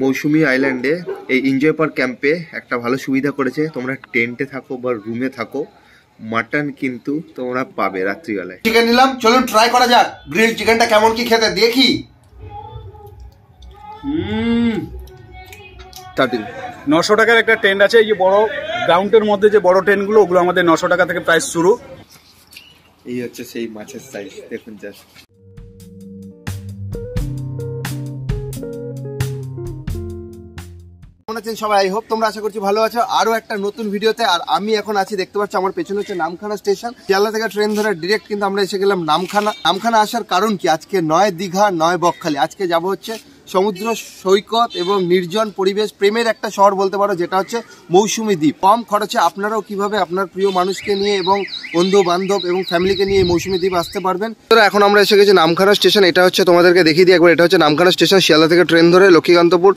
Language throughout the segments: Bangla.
মৌসুমী আইল্যান্ডে এই এনজয় পার্ক ক্যাম্পে একটা ভালো সুবিধা করেছে, তোমরা টেন্টে থাকো বা রুমে থাকো, মাটন কিন্তু তোমরা পাবে রাত্রিবেলায়। চিকেন নিলাম, চলুন ট্রাই করা যাক গ্রিল চিকেনটা কেমন কি খেতে দেখি। 900 টাকার একটা টেন্ট আছে, এই যে বড় গ্রাউন্ডের মধ্যে যে বড় টেন্টগুলো ওগুলো আমাদের 900 টাকা থেকে প্রাইস শুরু। এই হচ্ছে সেই মাছের সাইজ, দেখুন জাস্ট। কেমন আছেন সবাই? আই হোপ তোমরা আশা করছি ভালো আছো। আরো একটা নতুন ভিডিওতে। আর আমি এখন আছি, দেখতে পাচ্ছ আমার পেছনে হচ্ছে নামখানা স্টেশন। শিয়ালদা থেকে ট্রেন ধরে ডিরেক্ট কিন্তু আমরা এসে গেলাম নামখানা। নামখানা আসার কারণ কি, আজকে নয় দীঘা নয় বকখালি, আজকে যাব হচ্ছে সমুদ্র সৈকত এবং নির্জন পরিবেশ প্রেমের একটা শহর বলতে পারো, যেটা হচ্ছে মৌসুমী দ্বীপ। কম খরচে আপনারাও কিভাবে আপনার প্রিয় মানুষকে নিয়ে এবং বন্ধু বান্ধব এবং ফ্যামিলিকে নিয়ে মৌসুমী দ্বীপ আসতে পারবেন। তো এখন আমরা এসে গেছি নামখানা স্টেশন। এটা হচ্ছে তোমাদেরকে দেখিয়ে দিই একবার, এটা হচ্ছে নামখানা স্টেশন। শিয়ালদা থেকে ট্রেন ধরে লক্ষ্মীকান্তপুর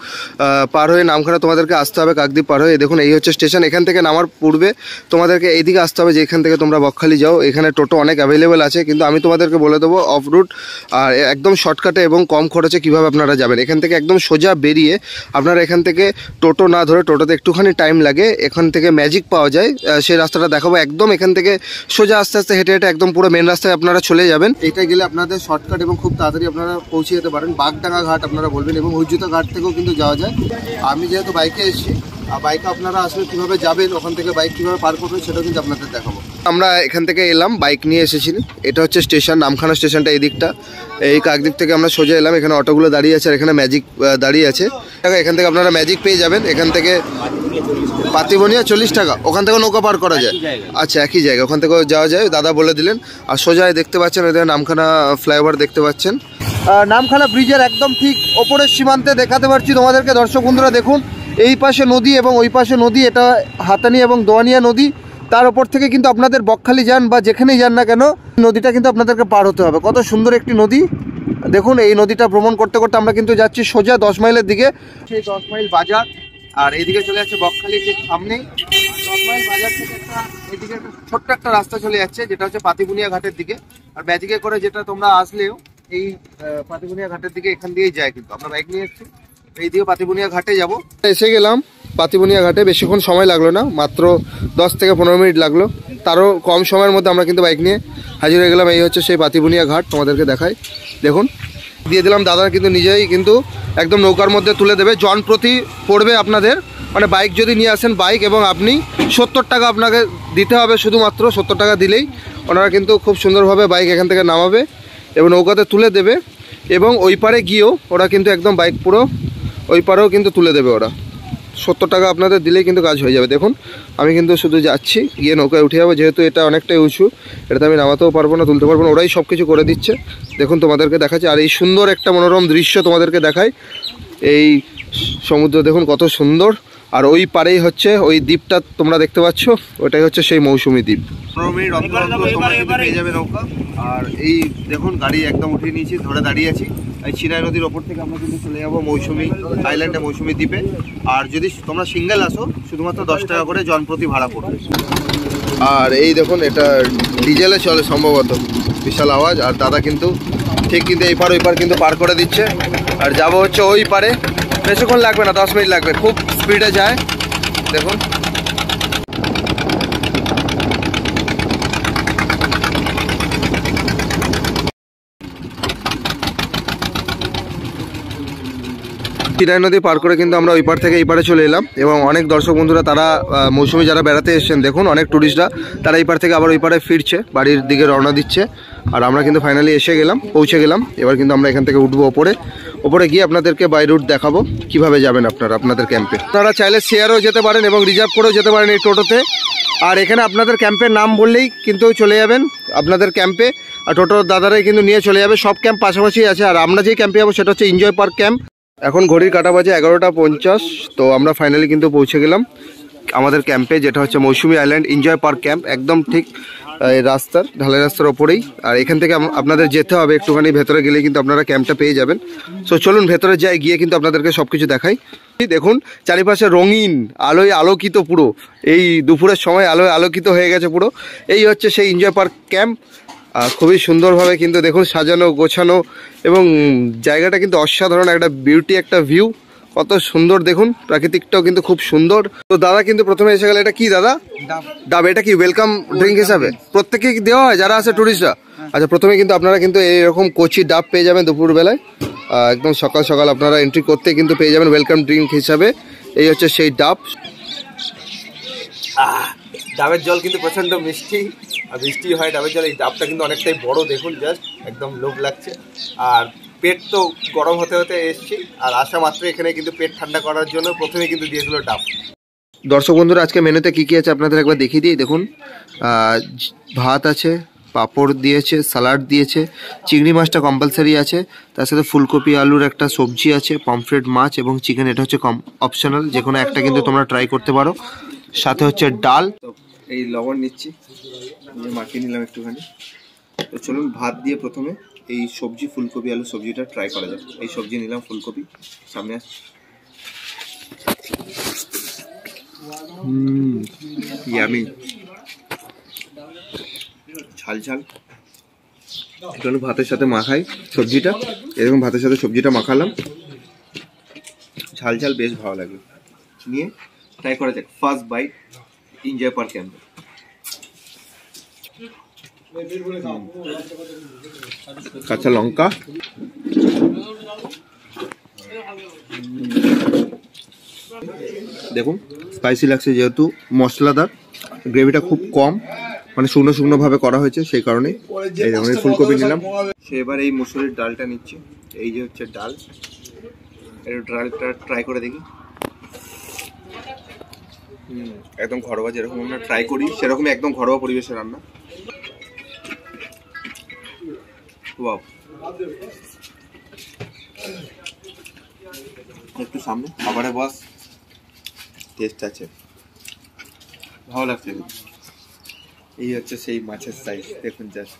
পার হয়ে নামখানা তোমাদেরকে আসতে হবে, কাকদ্বীপ পার হয়ে। দেখুন এই হচ্ছে স্টেশন। এখান থেকে নামার পূর্বে তোমাদেরকে এইদিকে আসতে হবে, যেখান থেকে তোমরা বকখালি যাও। এখানে টোটো অনেক অ্যাভেলেবেল আছে, কিন্তু আমি তোমাদেরকে বলে দেবো অফ রুট আর একদম শর্টকাটে এবং কম খরচে কিভাবে আপনারা যাবেন। এখান থেকে একদম সোজা বেরিয়ে আপনারা এখান থেকে টোটো না ধরে, টোটোতে একটুখানি টাইম লাগে, এখান থেকে ম্যাজিক পাওয়া যায়, সেই রাস্তাটা দেখাবো। একদম এখান থেকে সোজা আস্তে আস্তে হেঁটে হেঁটে একদম পুরো মেন রাস্তায় আপনারা চলে যাবেন। এটা গেলে আপনাদের শর্টকাট এবং খুব তাড়াতাড়ি আপনারা পৌঁছে যেতে পারেন। বাগডাঙ্গা ঘাট আপনারা বলবেন, এবং হুজুতা ঘাট থেকেও কিন্তু যাওয়া যায়। আমি যেহেতু বাইকে এসেছি, আর বাইকে আপনারা আসলে কীভাবে যাবেন, ওখান থেকে বাইক কীভাবে পার করবেন সেটাও কিন্তু আপনাদের দেখাবো। আমরা এখান থেকে এলাম, বাইক নিয়ে এসেছি। এটা হচ্ছে স্টেশন, নামখানা স্টেশনটা এই দিকটা। এই কাকদ্বীপ থেকে আমরা সোজা এলাম, এখানে অটোগুলো দাঁড়িয়ে আছে আর এখানে ম্যাজিক দাঁড়িয়ে আছে। এখান থেকে আপনারা ম্যাজিক পেয়ে যাবেন। এখান থেকে পাতিবনিয়া 40 টাকা, ওখান থেকে নৌকা পার করা যায়। আচ্ছা, একই জায়গা, ওখান থেকেও যাওয়া যায়, দাদা বলে দিলেন। আর সোজা দেখতে পাচ্ছেন ওদের নামখানা ফ্লাইওভার দেখতে পাচ্ছেন। নামখানা ব্রিজের একদম ঠিক ওপরের সীমান্তে দেখাতে পারছি তোমাদেরকে। দর্শক বন্ধুরা দেখুন, এই পাশে নদী এবং ওই পাশে নদী, এটা হাতানি এবং দোয়ানিয়া নদী। তার ওপর থেকে কিন্তু আপনাদের বকখালি যান বা যেখানেই যান না কেন, নদীটা কিন্তু আপনাদেরকে পার হতে হবে। কত সুন্দর একটি নদী দেখুন। এই নদীটা ভ্রমণ করতে করতে আমরা কিন্তু যাচ্ছি সোজা 10 মাইলের দিকে। সেই 10 মাইল বাজার, আর এইদিকে চলে যাচ্ছে বকখালি ঠিক সামনেই। 10 মাইল বাজার থেকে এদিকে একটা ছোট্ট একটা রাস্তা চলে যাচ্ছে, যেটা হচ্ছে পাতিবুনিয়া ঘাটের দিকে। আর ম্যাজিকে করে যেটা তোমরা আসলেও এই পাতিবুনিয়া ঘাটের দিকে এখান দিয়েই যায়, কিন্তু আমরা বাইক নিয়ে এসেছি। এইদিকে পাতিবুনিয়া ঘাটে যাব। এসে গেলাম পাতিবুনিয়া ঘাটে, বেশিক্ষণ সময় লাগলো না, মাত্র 10 থেকে 15 মিনিট লাগলো। তারও কম সময়ের মধ্যে আমরা কিন্তু বাইক নিয়ে হাজির হয়ে গেলাম। এই হচ্ছে সেই পাতিবুনিয়া ঘাট, তোমাদেরকে দেখাই। দেখুন দিয়ে দিলাম, দাদা কিন্তু নিজেই কিন্তু একদম নৌকার মধ্যে তুলে দেবে। জন প্রতি পড়বে আপনাদের, মানে বাইক যদি নিয়ে আসেন বাইক, এবং আপনি 70 টাকা আপনাকে দিতে হবে, শুধুমাত্র 70 টাকা দিলেই ওনারা কিন্তু খুব সুন্দরভাবে বাইক এখান থেকে নামাবে এবং নৌকাতে তুলে দেবে। এবং ওই পারে গিয়েও ওরা কিন্তু একদম বাইক পুরো ওই পারেও কিন্তু তুলে দেবে ওরা। 70 টাকা আপনাদের দিলেই কিন্তু কাজ হয়ে যাবে। দেখুন আমি কিন্তু শুধু যাচ্ছি, গিয়ে নৌকায় উঠে যাবো, যেহেতু এটা অনেকটাই উঁচু, এটাতে আমি নামাতেও পারবো না, তুলতে পারবো না, ওরাই সব কিছু করে দিচ্ছে। দেখুন তোমাদেরকে দেখাচ্ছি, আর এই সুন্দর একটা মনোরম দৃশ্য তোমাদেরকে দেখাই। এই সমুদ্র দেখুন কত সুন্দর, আর ওই পারেই হচ্ছে ওই দ্বীপটা তোমরা দেখতে পাচ্ছ, ওটাই হচ্ছে সেই মৌসুমী দ্বীপ। 15 মিনিট অন্তর পেয়ে যাবে নৌকা। আর এই দেখুন গাড়ি একদম উঠিয়ে নিয়েছি, ধরে দাঁড়িয়ে আছি। এই চিনাই নদীর ওপর থেকে আমরা কিন্তু চলে যাবো মৌসুমী আইল্যান্ডে, মৌসুমী দ্বীপে। আর যদি তোমরা সিঙ্গেল আসো, শুধুমাত্র 10 টাকা করে জনপ্রতি ভাড়া পড়বে। আর এই দেখুন এটা ডিজেলে চলে সম্ভবত, বিশাল আওয়াজ। আর দাদা কিন্তু ঠিক কিন্তু এই পার ওই পার কিন্তু পার করে দিচ্ছে। আর যাবো হচ্ছে ওই পারে, বেশিক্ষণ লাগবে না, 10 মিনিট লাগবে, খুব স্পিডে যায়। দেখুন চিনাই নদী পার করে কিন্তু আমরা ওই পার থেকে এই পারে চলে এলাম। এবং অনেক দর্শক বন্ধুরা তারা মৌসুমী যারা বেড়াতে এসেছেন, দেখুন অনেক ট্যুরিস্টরা তারা এই পার থেকে আবার ওই পারে ফিরছে, বাড়ির দিকে রওনা দিচ্ছে। আর আমরা কিন্তু ফাইনালি এসে গেলাম, পৌঁছে গেলাম। এবার কিন্তু আমরা এখান থেকে উঠবো ওপরে গিয়ে আপনাদেরকে বাই রুট দেখাবো কিভাবে যাবেন আপনারা আপনাদের ক্যাম্পে। আপনারা চাইলে শেয়ারও যেতে পারেন এবং রিজার্ভ করেও যেতে পারেন এই টোটোতে। আর এখানে আপনাদের ক্যাম্পের নাম বললেই কিন্তু চলে যাবেন আপনাদের ক্যাম্পে, আর টোটোর দাদারাই কিন্তু নিয়ে চলে যাবে। সব ক্যাম্প পাশাপাশি আছে। আর আমরা যে ক্যাম্পে যাবো সেটা হচ্ছে এনজয় পার্ক ক্যাম্প। এখন ঘড়ির কাঁটা বাজে 11:50। তো আমরা ফাইনালি কিন্তু পৌঁছে গেলাম আমাদের ক্যাম্পে, যেটা হচ্ছে মৌসুমী আইল্যান্ড এনজয় পার্ক ক্যাম্প, একদম ঠিক এই রাস্তার ঢালাই রাস্তার ওপরেই। আর এখান থেকে আপনাদের যেতে হবে একটুখানি ভেতরে গেলেই কিন্তু আপনারা ক্যাম্পটা পেয়ে যাবেন। সো চলুন ভেতরে যাই, গিয়ে কিন্তু আপনাদেরকে সব কিছু দেখাই। দেখুন চারিপাশে রঙিন আলোয় আলোকিত, পুরো এই দুপুরের সময় আলোয় আলোকিত হয়ে গেছে পুরো। এই হচ্ছে সেই এনজয় পার্ক ক্যাম্প। খুবই সুন্দরভাবে কিন্তু দেখুন সাজানো গোছানো, এবং জায়গাটা কিন্তু অসাধারণ একটা বিউটি, একটা ভিউ, কত সুন্দর দেখুন, প্রাকৃতিকটাও কিন্তু খুব সুন্দর। তো দাদা কিন্তু প্রথমে এসে গেল, এটা কি দাদা? ডাব। এটা কি ওয়েলকাম ড্রিঙ্ক হিসাবে প্রত্যেককে দেওয়া হয় যারা আছে টুরিস্টরা? আচ্ছা, প্রথমে কিন্তু আপনারা কিন্তু এইরকম কচি ডাব পেয়ে যাবেন দুপুর বেলায়, একদম সকাল সকাল আপনারা এন্ট্রি করতে কিন্তু পেয়ে যাবেন ওয়েলকাম ড্রিঙ্ক হিসাবে। এই হচ্ছে সেই ডাব। ডাবের জল কিন্তু প্রচন্ড মিষ্টি, আর মিষ্টি হয় ডাবের জল। এই ডাবটা কিন্তু অনেকটাই বড়, দেখুন জাস্ট একদম লোভ লাগছে। আর পেট তো গরম হতে হতে এসছি, আর আসা মাত্র এখানে কিন্তু পেট ঠান্ডা করার জন্য প্রথমে কিন্তু দিয়ে দিল ডাব। দর্শক বন্ধুরা, আজকে মেনুতে কি কি আছে আপনাদের একবার দেখিয়ে দিই। দেখুন, ভাত আছে, পাঁপড় দিয়েছে, স্যালাড দিয়েছে, চিংড়ি মাছটা কম্পালসারি আছে, তার সাথে ফুলকপি আলুর একটা সবজি আছে, পমফ্রেট মাছ এবং চিকেন, এটা হচ্ছে অপশনাল, যে কোনো একটা কিন্তু তোমরা ট্রাই করতে পারো। সাথে হচ্ছে ডাল। এই লবণ নিচ্ছি, মাখিয়ে নিলাম একটুখানি। তো চলুন ভাত দিয়ে প্রথমে এই সবজি ফুলকপি আলু সবজিটা ট্রাই করা যাক। এই সবজি নিলাম, ফুলকপি সামনে আস। ইয়ামি, ঝাল ঝাল, একটু ভাতের সাথে মাখাই সবজিটা। এরকম ভাতের সাথে সবজিটা মাখালাম, ঝাল ঝাল, বেশ ভালো লাগলো। নিয়ে ট্রাই করা যাক, ফার্স্ট বাইট, এনজয় পার ক্যাম্পে। কাঁচা লঙ্কা, দেখুন স্পাইসি লাগছে, যেহেতু মশলাদার, গ্রেভিটা খুব কম, মানে শুকনো শুকনো ভাবে করা হয়েছে, সেই কারণে। এই যেমন ফুলকপি নিলাম, সে এবার এই মুসুরির ডালটা নিচ্ছি। এই যে হচ্ছে ডাল, এই ডালটা ট্রাই করে দেখি। একদম ঘরোয়া, যেরকম আমরা ট্রাই করি সেরকমই একদম ঘরোয়া পরিবেশে রান্না। ওয়াও, একটু সামনে খাবারে বস, টেস্ট আছে, ভালো লাগছে। এই হচ্ছে সেই মাছের সাইজ, দেখুন জাস্ট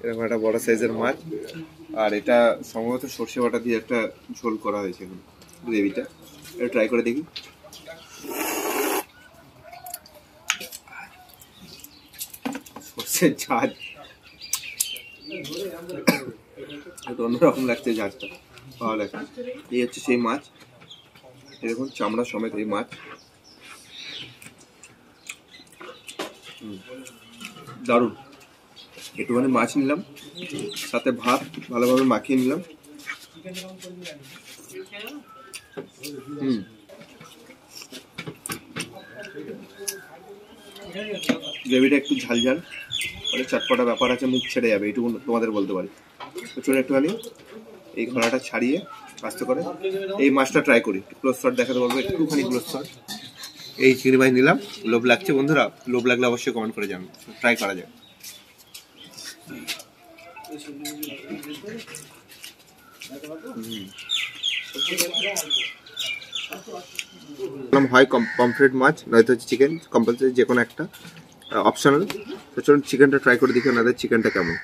এরকম একটা বড় সাইজের মাছ। আর এটা সম্ভবত সর্ষে বাটা দিয়ে একটা ঝোল করা হয়েছে গ্রেভিটা। এটা ট্রাই করে দেখি। সর্ষের ঝাঁজ, একটু অন্যরকম লাগছে ঝাঁজটা, ভালো লাগছে। এই হচ্ছে সেই মাছ, এরকম চামড়া সমেত এই মাছ, দারুণ। একটুখানি মাছ নিলাম, সাথে ভাত ভালোভাবে মাখিয়ে নিলাম। গ্রেভিটা একটু ঝাল ঝাল, মানে চটপটা ব্যাপার আছে, মুখ ছেড়ে যাবে, এইটুকু তোমাদের বলতে পারি। তো চলো একটুখানি এই ঘোড়াটা ছাড়িয়ে আস্তে করে এই মাছটা ট্রাই করি। ক্লোজ শট দেখাতে বলবো, একটুখানি ক্লোজ শট। এই চিংড়ি মাছ নিলাম, লোভ লাগছে বন্ধুরা, লোভ লাগলে অবশ্যই কমেন্ট করে জানান, ট্রাই করা যায়। হয় পমফ্রেট মাছ, নয়তো হচ্ছে চিকেন, কম্পালসারি যে কোনো একটা, অপশনাল। তো চলুন চিকেনটা ট্রাই করে দেখি ওনাদের চিকেনটা কেমন।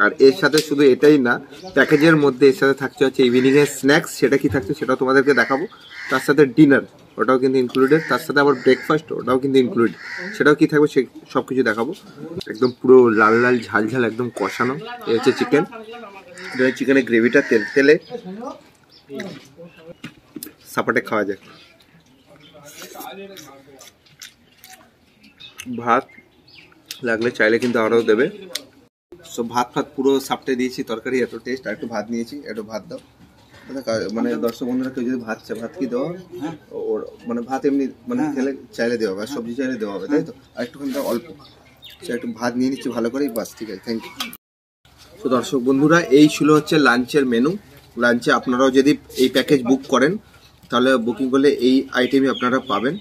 আর এর সাথে শুধু এটাই না, প্যাকেজের মধ্যে এর সাথে থাকছে হচ্ছে ইভিনিং এর স্ন্যাক্স। সেটা কি থাকছে সেটাও তোমাদেরকে দেখাবো। তার সাথে ডিনার, ওটাও কিন্তু ইনক্লুডেড। তার সাথে আবার ব্রেকফাস্ট, ওটাও কিন্তু ইনক্লুডেড। সেটাও কি থাকবে সে সব কিছু দেখাবো। একদম পুরো লাল লাল ঝাল ঝাল, একদম কষানো। এই হচ্ছে চিকেন, চিকেনের গ্রেভিটা তেল তেলে সাপাটে খাওয়া যায়। ভাত লাগলে চাইলে কিন্তু আরও দেবে। সব ভাত ফাত পুরো সাপটে দিয়েছি, তরকারি এত টেস্ট। আর একটু ভাত নিয়েছি, একটু ভাত দাও। মানে দর্শক বন্ধুরা কেউ যদি ভাত চায়, ভাত কি দেওয়া ওর, মানে ভাত এমনি মানে খেলে চাইলে দেওয়া হবে, আর সবজি চাইলে দেওয়া হবে, তাই তো? আর একটুখানি অল্প একটু ভাত নিয়ে নিচ্ছি ভালো করে, বাস ঠিক আছে, থ্যাংক ইউ। তো দর্শক বন্ধুরা, এই ছিল হচ্ছে লাঞ্চের মেনু। লাঞ্চে আপনারাও যদি এই প্যাকেজ বুক করেন, তাহলে বুকিং করলে এই আইটেমই আপনারা পাবেন।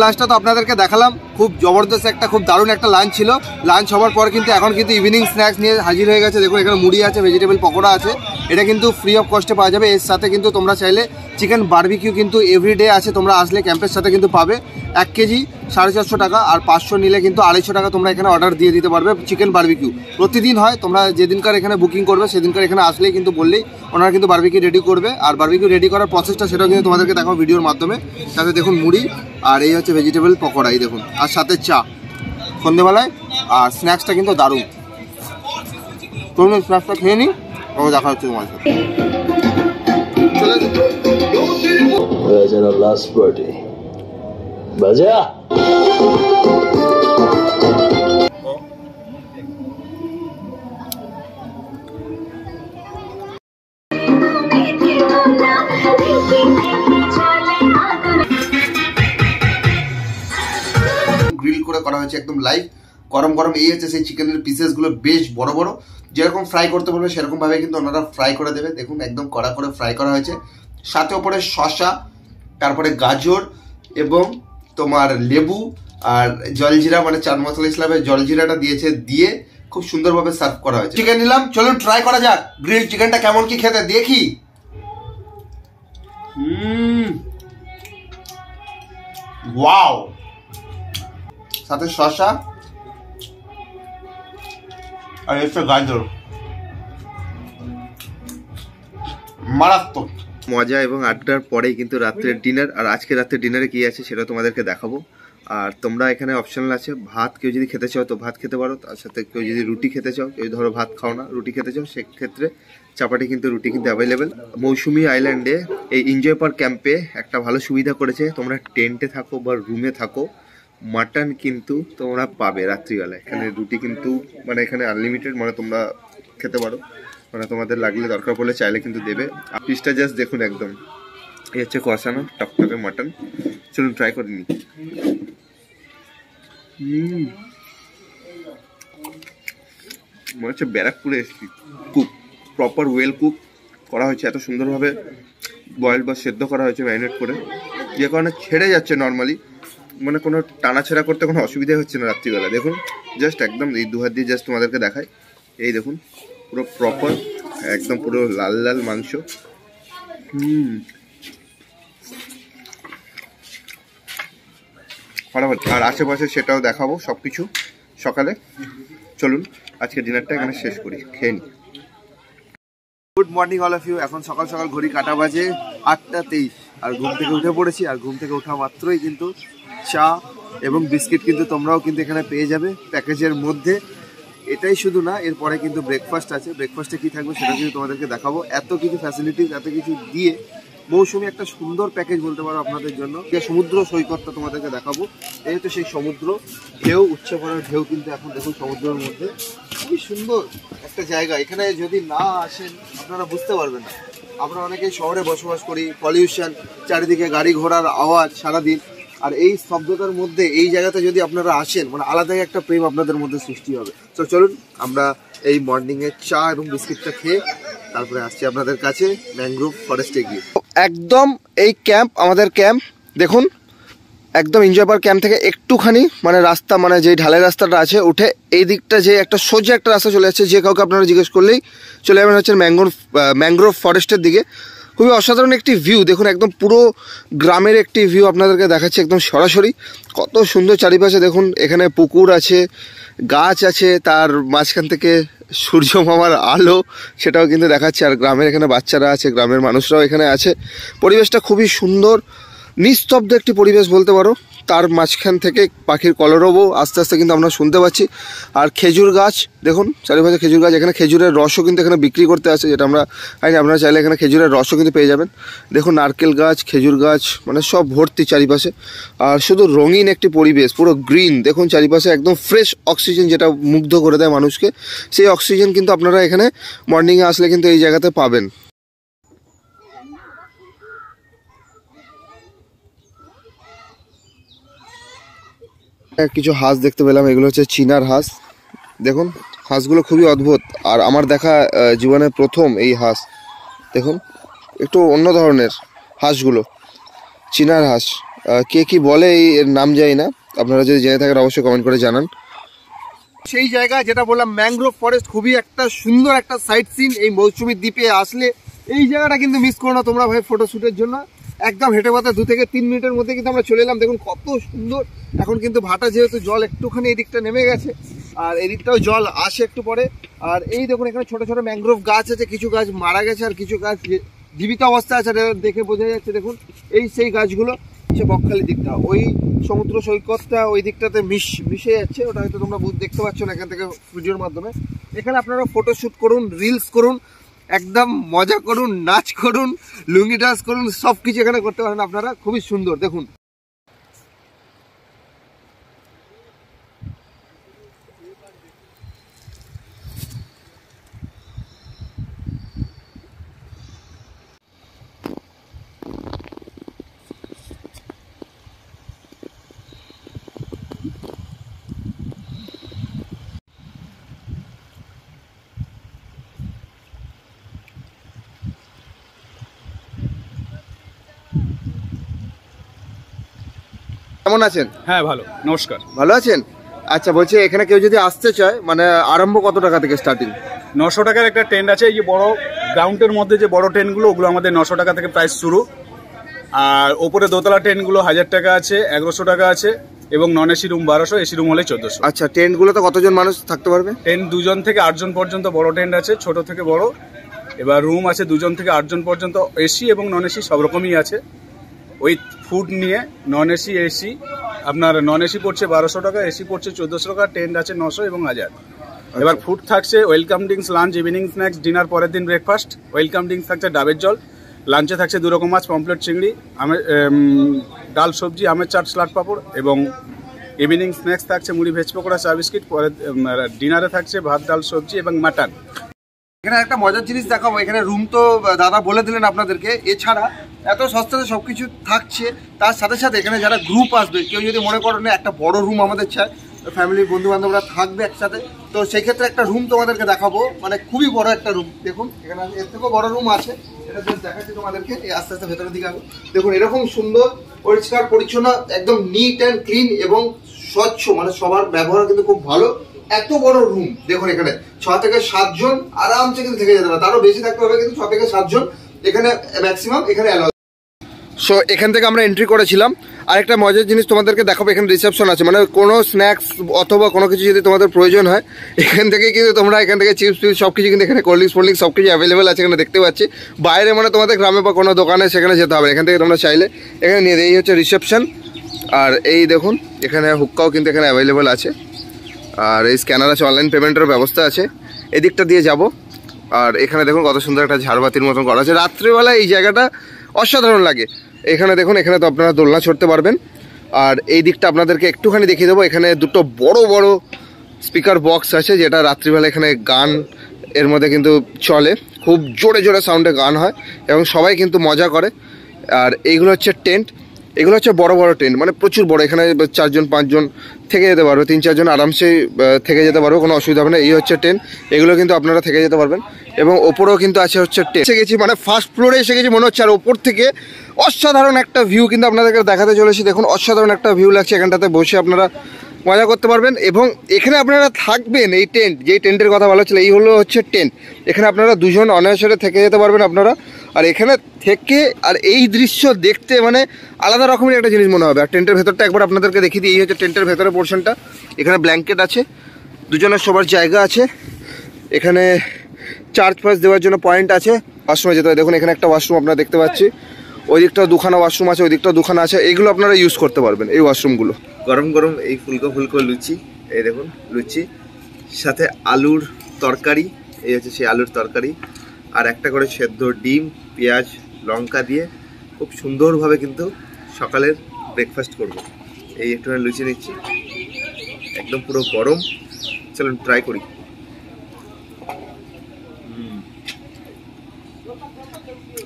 লাঞ্চটা তো আপনাদেরকে দেখালাম, খুব জবরদস্ত একটা খুব দারুণ একটা লাঞ্চ ছিল। লাঞ্চ হওয়ার পর কিন্তু এখন কিন্তু ইভিনিং স্ন্যাক্স নিয়ে হাজির হয়ে গেছে। দেখুন এখানে মুড়ি আছে, ভেজিটেবল পকোড়া আছে, এটা কিন্তু ফ্রি অফ কস্টে পাওয়া যাবে। এর সাথে কিন্তু তোমরা চাইলে চিকেন বারবিকিউ কিন্তু এভরিডে আছে, তোমরা আসলে ক্যাম্পের সাথে কিন্তু পাবে। 1 কেজি 450 টাকা, আর 500 নিলে কিন্তু 250 টাকা তোমরা এখানে অর্ডার দিয়ে দিতে পারবে। চিকেন বারবিকিউ প্রতিদিন হয়, তোমরা যেদিনকার এখানে বুকিং করবে সেদিনকার এখানে আসলেই কিন্তু বললেই ওনারা কিন্তু বারবিকিউ রেডি করবে। আর বারবিকিউ রেডি করার প্রসেসটা সেটাও কিন্তু তোমাদেরকে দেখাবো ভিডিওর মাধ্যমে। সাথে দেখুন মুড়ি, আর এই হচ্ছে ভেজিটেবল পকোড়া, এই দেখুন, আর সাথে চা সন্ধ্যেবেলায়। আর স্ন্যাক্সটা কিন্তু দারুণ। তুমি স্ন্যাক্সটা খেয়ে নিই, ও দেখা হচ্ছে তোমার সাথে। লাস্ট পার্টি বাজা। গ্রিল করে করা হয়েছে একদম লাইভ, গরম গরম। এই হচ্ছে সেই চিকেনের পিসেসগুলো, বেশ বড় বড়, যেরকম ফ্রাই করতে বলবে সেরকম ভাবে কিন্তু ওনারা ফ্রাই করে দেবে। দেখুন একদম কড়া করে ফ্রাই করা হয়েছে। সাথে ওপরে শসা, তারপরে গাজর এবং তোমার লেবু আর জলজিরা, মানে চাট মশলা হিসেবে জলজিরাটা দিয়েছে, দিয়ে খুব সুন্দরভাবে সার্ভ করা হয়েছে। চিকেন নিলাম, চলুন ট্রাই করা যাক গ্রিল চিকেনটা কেমন কি খেতে, দেখি। ওয়াও, সাথে শসা আর এসে গাজর, মারাত্মক মজা। এবং আড্ডার পরেই কিন্তু রাত্রের ডিনার। আর আজকে রাত্রের ডিনারে কি আছে সেটা তোমাদেরকে দেখাবো। আর তোমরা এখানে অপশনাল আছে, ভাত কেউ যদি খেতে চাও তো ভাত খেতে পারো, তার সাথে কেউ যদি রুটি খেতে চাও, কেউ ধরো ভাত খাও না রুটি খেতে চাও, সেক্ষেত্রে চাপাটি কিন্তু রুটি কিন্তু অ্যাভেলেবেল। মৌসুমী আইল্যান্ডে এই এনজয় পার্ক ক্যাম্পে একটা ভালো সুবিধা করেছে, তোমরা টেন্টে থাকো বা রুমে থাকো, মাটন কিন্তু তোমরা পাবে রাত্রিবেলায়। এখানে রুটি কিন্তু মানে এখানে আনলিমিটেড, মানে তোমরা খেতে পারো, মানে তোমাদের লাগলে দরকার পড়লে চাইলে কিন্তু দেবে। আর পিসটা জাস্ট দেখুন, একদম এই হচ্ছে কষানো টকটকে মাটন। চলুন ট্রাই করে নিই। মনে হচ্ছে ব্যারাকপুরে এসেছি। কুক প্রপার ওয়েল কুক করা হয়েছে, এত সুন্দরভাবে বয়েল বা সেদ্ধ করা হয়েছে ম্যারিনেট করে, যে কারণে ছেড়ে যাচ্ছে নর্মালি, মানে কোনো টানাছেড়া করতে কোনো অসুবিধা হচ্ছে না রাত্রিবেলা। দেখুন জাস্ট একদম এই 2 হাত দিয়ে জাস্ট তোমাদেরকে দেখায়, এই দেখুন পুরো প্রপার একদম পুরো লাল লাল মাংস। ফটাফট। আর আশেপাশে সেটাও দেখাবো সবকিছু সকালে। চলুন আজকে ডিনারটা এখানে শেষ করি, খেয়ে নিই। Good morning all of you. এখন সকাল সকাল ঘড়ি কাটা বাজে 8:23, আর ঘুম থেকে উঠে পড়েছি। আর ঘুম থেকে ওঠা মাত্রই কিন্তু চা এবং বিস্কিট কিন্তু তোমরাও কিন্তু এখানে পেয়ে যাবে প্যাকেজের মধ্যে। এটাই শুধু না, এরপরে কিন্তু ব্রেকফাস্ট আছে। ব্রেকফাস্টে কি থাকবে সেটা কিন্তু তোমাদেরকে দেখাবো। এত কিছু ফ্যাসিলিটিস, এত কিছু দিয়ে মৌসুমী একটা সুন্দর প্যাকেজ বলতে পারো আপনাদের জন্য। সমুদ্র সৈকতটা তোমাদেরকে দেখাবো। এই তো সেই সমুদ্র ঢেউ, উচ্চ করার ঢেউ কিন্তু এখন দেখুন সমুদ্রের মধ্যে। খুবই সুন্দর একটা জায়গা। এখানে যদি না আসেন আপনারা বুঝতে পারবেন না। আমরা অনেকেই শহরে বসবাস করি, পলিউশন, চারিদিকে গাড়ি ঘোড়ার আওয়াজ সারাদিন। আর এই স্তব্ধতার মধ্যে এই জায়গাতে যদি আপনারা আসেন, মানে আলাদাই একটা প্রেম আপনাদের মধ্যে সৃষ্টি হবে। তো চলুন আমরা এই মর্নিংয়ে চা এবং বিস্কিটটা খেয়ে তারপরে আসছি আপনাদের কাছে ম্যানগ্রোভ ফরেস্টে গিয়ে। একদম এই ক্যাম্প, আমাদের ক্যাম্প দেখুন, একদম এনজয় পার্ক ক্যাম্প থেকে একটুখানি মানে রাস্তা, মানে যে ঢালাই রাস্তাটা আছে উঠে এই দিকটা যে একটা সোজা একটা রাস্তা চলে যাচ্ছে, যে কাউকে আপনারা জিজ্ঞেস করলেই চলে যাবেন হচ্ছে ম্যানগ্রোভ ফরেস্টের দিকে। খুবই অসাধারণ একটি ভিউ দেখুন, একদম পুরো গ্রামের একটি ভিউ আপনাদেরকে দেখাচ্ছে একদম সরাসরি। কত সুন্দর চারিপাশে দেখুন, এখানে পুকুর আছে, গাছ আছে, তার মাঝখান থেকে সূর্য মামার আলো সেটাও কিন্তু দেখাচ্ছে। আর গ্রামের এখানে বাচ্চারা আছে, গ্রামের মানুষরাও এখানে আছে। পরিবেশটা খুবই সুন্দর, নিস্তব্ধ একটি পরিবেশ বলতে পারো। তার মাঝখান থেকে পাখির কলরবও আস্তে আস্তে কিন্তু আমরা শুনতে পাচ্ছি। আর খেজুর গাছ দেখুন, চারিপাশে খেজুর গাছ। এখানে খেজুরের রসও কিন্তু এখানে বিক্রি করতে আছে, যেটা আমরা আপনারা চাইলে এখানে খেজুরের রসও কিন্তু পেয়ে যাবেন। দেখুন নারকেল গাছ, খেজুর গাছ, মানে সব ভর্তি চারিপাশে। আর শুধু রঙিন একটি পরিবেশ, পুরো গ্রিন। দেখুন চারিপাশে একদম ফ্রেশ অক্সিজেন, যেটা মুগ্ধ করে দেয় মানুষকে। সেই অক্সিজেন কিন্তু আপনারা এখানে মর্নিংয়ে আসলে কিন্তু এই জায়গাতে পাবেন। কিছু হাঁস দেখতে পেলাম, এগুলো হচ্ছে চীনার হাঁস। দেখুন হাঁসগুলো খুবই অদ্ভুত, আর আমার দেখা জীবনের প্রথম এই হাঁস। দেখুন একটু অন্য ধরনের হাঁসগুলো, চীনার হাঁস। কে কি বলে এর নাম জানি না, আপনারা যদি জেনে থাকেন অবশ্যই কমেন্ট করে জানান। সেই জায়গা যেটা বললাম ম্যানগ্রোভ ফরেস্ট, খুবই একটা সুন্দর একটা সাইট সিন। এই মৌসুমী দ্বীপে আসলে এই জায়গাটা কিন্তু মিস করো না তোমরা ভাই ফটোশ্যুটের জন্য। একদম হেঁটে পাতা 2 থেকে 3 মিনিটের মধ্যে কিন্তু আমরা চলে এলাম। দেখুন কত সুন্দর। এখন কিন্তু ভাটা যেহেতু জল একটুখানি এদিকটা নেমে গেছে, আর এদিকটাও জল আসে একটু পরে। আর এই দেখুন এখানে ছোট ছোট ম্যানগ্রোভ গাছ আছে, কিছু গাছ মারা গেছে আর কিছু গাছ জীবিত অবস্থা আছে, দেখে বোঝা যাচ্ছে। দেখুন এই সেই গাছগুলো হচ্ছে বকখালি দিকটা, ওই সমুদ্র সৈকতটা ওই দিকটাতে মিশে যাচ্ছে। ওটা হয়তো তোমরা দেখতে পাচ্ছ না এখান থেকে ভিডিওর মাধ্যমে। এখানে আপনারা ফটোশ্যুট করুন, রিলস করুন, একদম মজা করুন, নাচ করুন, লুঙ্গি ডান্স করুন, সব কিছু এখানে করতে পারেন আপনারা। খুবই সুন্দর দেখুন। কেমন আছেন? হ্যাঁ ভালো, নমস্কার। ভালো আছেন? আচ্ছা, বলছি এখানে কেউ যদি আসতে চায় মানে আরম্ভ কত টাকা থেকে স্টার্টিং? 900 টাকার একটা টেন্ট আছে। এই যে বড় গ্রাউন্ডের মধ্যে যে বড় টেন্টগুলো ওগুলো আমাদের 900 টাকা থেকে প্রাইস শুরু। আর ওপরে দোতলা টেন্টগুলো 1000 টাকা আছে, 1100 টাকা আছে, এবং non AC room 1200, AC room হলে 1400। আচ্ছা, টেন্টগুলোতে কতজন মানুষ থাকতে পারবে? টেন্ট 2 জন থেকে 8 জন পর্যন্ত বড় টেন্ট আছে, ছোট থেকে বড়। এবার রুম আছে 2 জন থেকে 8 জন পর্যন্ত, এসি এবং নন এসি সব রকমই আছে। ওই ফুড নিয়ে নন এসি এসি আপনার নন এসি পড়ছে 1200 টাকা, এসি পড়ছে 1400 টাকা, টেন্ট আছে 900 এবং 1000। এবার ফুড থাকছে welcome drinks, lunch, evening snacks, dinner, পরের দিন ব্রেকফাস্ট। ওয়েলকাম ড্রিঙ্কস থাকছে ডাবের জল, লাঞ্চে থাকছে 2 রকম মাছ, পমপ্লেট, চিংড়ি, ডাল সবজি, আমের চাট, স্যালাড, পাঁপড়, এবং ইভিনিং স্ন্যাক্স থাকছে মুড়ি, ভেজ পকোড়া, চা, বিস্কিট। পরে ডিনারে থাকছে ভাত, ডাল, সবজি এবং মাটন। এখানে একটা মজার জিনিস দেখাবো। এখানে রুম তো দাদা বলে দিলেন আপনাদেরকে, এছাড়া এত সস্তাতে সবকিছু থাকছে। তার সাথে সাথে এখানে যারা গ্রুপ আসবে, কেউ যদি মনে করেন একটা বড় রুম আমাদের চায়, ফ্যামিলির বন্ধু বান্ধবরা থাকবে একসাথে, তো সেই ক্ষেত্রে একটা রুম তোমাদেরকে দেখাবো। মানে খুবই বড় একটা রুম। দেখুন এখানে এর থেকেও বড় রুম আছে, এটা জাস্ট দেখাচ্ছি তোমাদেরকে। আস্তে আস্তে ভেতরের দিকে আসবে। দেখুন এরকম সুন্দর, পরিষ্কার পরিচ্ছন্ন, একদম নিট অ্যান্ড ক্লিন এবং স্বচ্ছ, মানে সবার ব্যবহার কিন্তু খুব ভালো। এত বড় রুম দেখুন, এখানে 6 থেকে 7 জন আরামসে কিন্তু থেকে যেতে পারে, তারও বেশি থাকতে হবে, কিন্তু 6 থেকে 7 জন এখানে ম্যাক্সিমাম এখানে অ্যালাউ। সো এখান থেকে আমরা এন্ট্রি করেছিলাম। আর একটা মজার জিনিস তোমাদেরকে দেখাবো, এখানে রিসেপশন আছে, মানে কোনো স্ন্যাক্স অথবা কোনো কিছু যদি তোমাদের প্রয়োজন হয় এখান থেকে কিন্তু তোমরা এখান থেকে চিপস টিপস সব কিছু কিন্তু এখানে কোল্ড ড্রিঙ্কস সব কিছু অ্যাভেলেবেল আছে এখানে দেখতে পাচ্ছি। বাইরে মানে তোমাদের গ্রামে বা কোনো দোকানে সেখানে যেতে হবে, এখান থেকে তোমরা চাইলে এখানে নিয়ে। এই হচ্ছে রিসেপশন। আর এই দেখুন এখানে হুক্কাও কিন্তু এখানে অ্যাভেলেবেল আছে। আর এই স্ক্যানার আছে, অনলাইন পেমেন্টের ব্যবস্থা আছে। এদিকটা দিয়ে যাব। আর এখানে দেখুন কত সুন্দর একটা ঝাড়বাতির মতন করা আছে। রাত্রিবেলা এই জায়গাটা অসাধারণ লাগে। এখানে দেখুন, এখানে তো আপনারা দোলনা চড়তে পারবেন। আর এই দিকটা আপনাদেরকে একটুখানি দেখিয়ে দেবো। এখানে 2টো বড় বড় স্পিকার বক্স আছে, যেটা রাত্রিবেলা এখানে গান এর মধ্যে কিন্তু চলে। খুব জোরে জোরে সাউন্ডে গান হয় এবং সবাই কিন্তু মজা করে। আর এইগুলো হচ্ছে টেন্ট। এগুলো হচ্ছে বড় বড় টেন্ট, মানে প্রচুর বড়। এখানে 4 জন 5 জন থেকে যেতে পারবে, 3-4 জন আরামসে থেকে যেতে পারবে, কোনো অসুবিধা হবে না। এই হচ্ছে টেন্ট, এগুলো কিন্তু আপনারা থেকে যেতে পারবেন। এবং ওপরেও কিন্তু আছে হচ্ছে টেন্ট। এসে গেছি, মানে ফার্স্ট ফ্লোরে এসে গেছি মনে হচ্ছে। আর ওপর থেকে অসাধারণ একটা ভিউ কিন্তু আপনাদেরকে দেখাতে চলেছি। দেখুন অসাধারণ একটা ভিউ লাগছে, এখানটাতে বসে আপনারা মজা করতে পারবেন। এবং এখানে আপনারা থাকবেন, এই টেন্ট, যেই টেন্টের কথা বলা হচ্ছিল, এই হলো হচ্ছে টেন্ট। এখানে আপনারা 2 জন অনায়াসে থেকে যেতে পারবেন আপনারা। আর এখানে থেকে আর এই দৃশ্য দেখতে মানে আলাদা রকমের একটা জিনিস মনে হবে। আর টেন্টের ভেতরটা একবার আপনাদেরকে দেখিয়ে দিই। এই হচ্ছে টেন্টের ভেতরের পোর্শনটা। এখানে ব্ল্যাঙ্কেট আছে, 2 জনের শোবার জায়গা আছে, এখানে চার্জ ফার্জ দেওয়ার জন্য পয়েন্ট আছে। ওয়াশরুমে যেতে হয়, দেখুন এখানে একটা ওয়াশরুম আপনারা দেখতে পাচ্ছি। ওই দিকটাও 2খানা ওয়াশরুম আছে, ওই দিকটাও 2খানা আছে। এইগুলো আপনারা ইউজ করতে পারবেন, এই ওয়াশরুমগুলো। গরম গরম এই ফুলকো ফুলকো লুচি, এই দেখুন লুচি, সাথে আলুর তরকারি। এই হচ্ছে সেই আলুর তরকারি। আর একটা করে সেদ্ধ ডিম, পেঁয়াজ, লঙ্কা দিয়ে খুব সুন্দরভাবে কিন্তু সকালের ব্রেকফাস্ট করব। এই একটুখানি লুচি নিচ্ছি, একদম পুরো গরম। চলুন ট্রাই করি।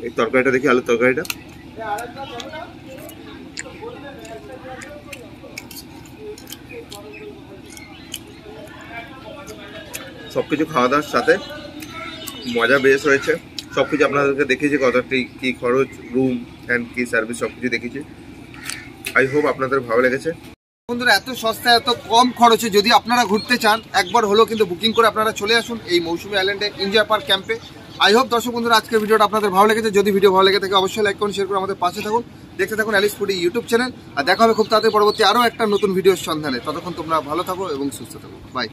এই তরকারিটা দেখি, আলুর তরকারিটা। সবকিছু খাওয়া দাওয়ার সাথে মজা বেশ হয়েছে। সবকিছু আপনাদেরকে দেখিয়েছি, কত কি খরচ, রুম অ্যান্ড কি সার্ভিস সবকিছু দেখিয়েছি। আই হোপ আপনাদের ভালো লেগেছে। বন্ধুরা, এত সস্তায় এত কম খরচে যদি আপনারা ঘুরতে চান, একবার হলেও কিন্তু বুকিং করে আপনারা চলে আসুন এই মৌসুমী আইল্যান্ডে এনজয় পার্ক ক্যাম্পে। আই হোপ দর্শক বন্ধুরা আজকের ভিডিওটা আপনাদের ভালো লেগেছে। যদি ভিডিও ভালো লেগে থাকে অবশ্যই লাইক করুন, শেয়ার করুন, আমাদের পাশে থাকুন, দেখতে থাকুন অ্যালিস ফুডি ইউটিউব চ্যানেল। আর দেখা হবে খুব তাড়াতাড়ি পরবর্তী আরও একটা নতুন ভিডিওর সন্ধানে। ততক্ষণ তোমরা ভালো থাকো এবং সুস্থ থাকো। বাই।